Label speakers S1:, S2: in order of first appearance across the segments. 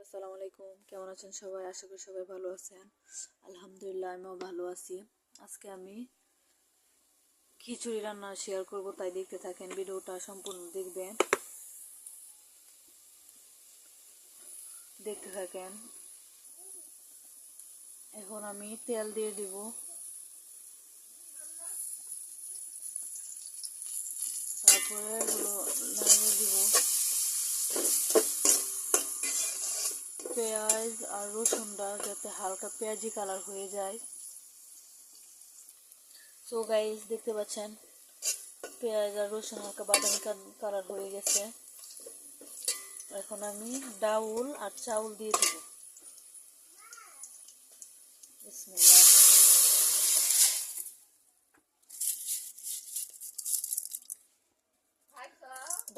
S1: আসসালামু আলাইকুম, কেমন আছেন সবাই? আশা করি সবাই ভালো আছেন। আলহামদুলিল্লাহ, আমিও ভালো আছি। আজকে আমি খিচুড়ি রান্না শেয়ার করব, তাই দেখতে থাকেন, ভিডিওটা সম্পূর্ণ দেখবেন। দেখতে থাকেন। এখন আমি তেল দিয়ে দিব। তারপরে এগুলো লাগিয়ে দিব। পেঁয়াজ আর রসুনটা যাতে হালকা পেঁয়াজি কালার হয়ে যায়। সো গাইস, দেখতে পাচ্ছেন পেঁয়াজ আর রসুন হালকা বাদামি কালার হয়ে গেছে। এখন আমি ডাউল আর চাউল দিয়ে দিব। বিসমিল্লাহ।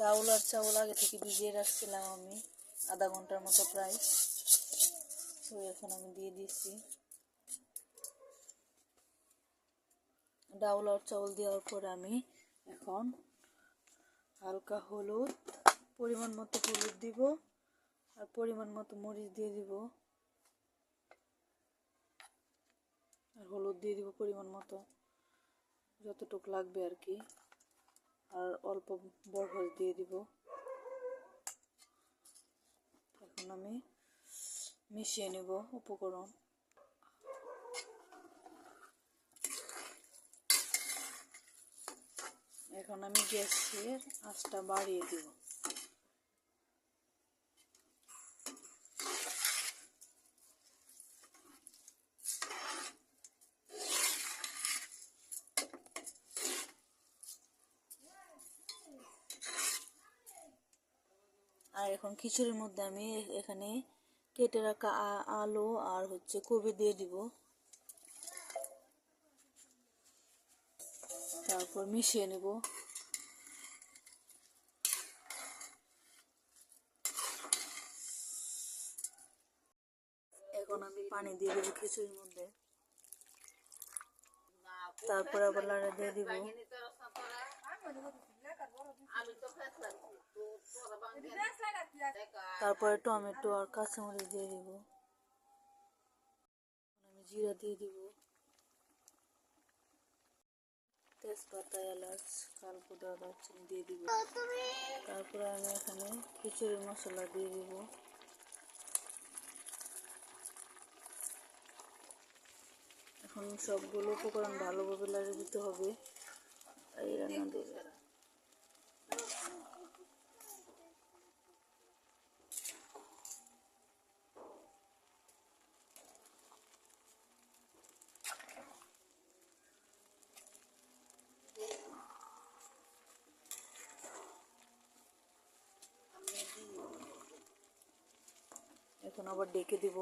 S1: ডাউল আর চাউল আগে থেকে ভিজিয়ে রাখছিলাম আমি আধা ঘন্টার মতো প্রায়। তো এখন আমি দিয়ে দিচ্ছি। ডাউল আর চাউল দেওয়ার পর আমি এখন হালকা হলুদ, পরিমাণ মতো হলুদ দিব আর পরিমাণ মতো মরিচ দিয়ে দিব। আর হলুদ দিয়ে দিব পরিমাণ মতো, যতটুকু লাগবে আর কি। আর অল্প বরফ দিয়ে দিব। এখন আমি মিশিয়ে নেব উপকরণ। এখন আমি গ্যাসের আঁচটা বাড়িয়ে দিব। আর এখন খিচুড়ির মধ্যে আমি এখানে কেটে রাখা আলু আর কবি দিয়ে দিব। তারপর মিশিয়ে নেব। এখন আমি পানি দিয়ে দেবো খিচুড়ির মধ্যে। তারপর আবার লাড়া দিয়ে দিব। তারপরে টমেটো আর কাঁচামরিচ দিয়ে দিব। আমি জিরা দিয়ে দিব, তেজপাতা, এলাচ, কালকুটা, দারচিনি দিয়ে দিব। তারপরে আমি এখানে খিচুড়ির মশলা দিয়ে দিব। এখন সবগুলো উপকরণ ভালোভাবে লাগিয়ে দিতে হবে। এই রান্না দিয়ে এখন আবার ডেকে দিব।